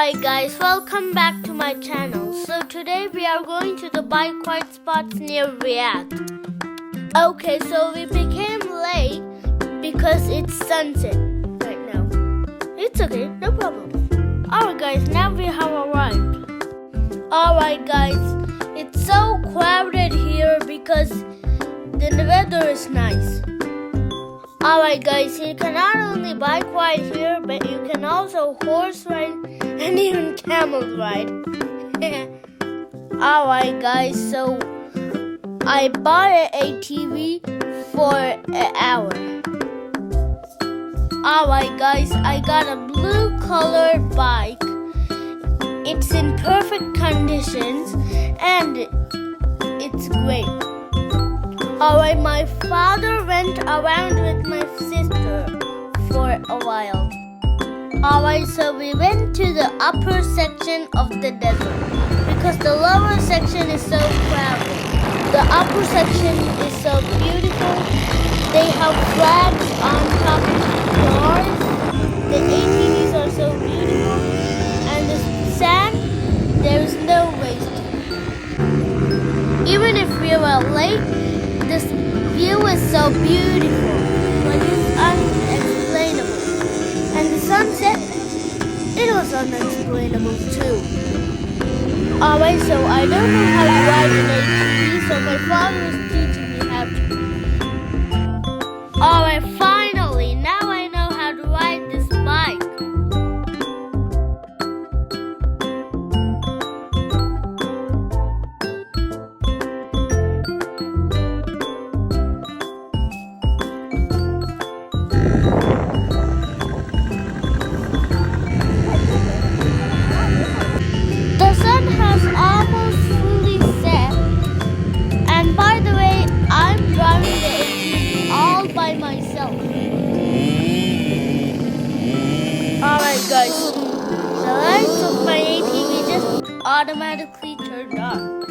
Alright guys, welcome back to my channel. So today we are going to the bike ride spots near Riyadh. Okay, so we became late because it's sunset right now. It's okay, no problem. Alright guys, now we have arrived. Alright guys, it's so crowded here because the weather is nice. Alright guys, you can not only bike ride here, but you can also horse ride and even camel ride. Alright guys, so I bought an ATV for an hour. Alright guys, I got a blue colored bike. It's in perfect conditions and it's great. Alright, my father went around with my sister for a while. Alright, so we went to the upper section of the desert because the lower section is so crowded. The upper section is so beautiful. They have flags on top of the cars. The ATVs are so beautiful. And the sand, there is no waste. Even if we were late, this view is so beautiful, like it's unexplainable. And the sunset, it was unexplainable too. Alright, so I don't know how to ride an ATV, so my father is teaching me how to. Alright, finally, now I know how to ride this bike. The sun has almost fully set, and by the way, I'm driving the ATV all by myself. Alright guys, the lights of my ATV just automatically turned on.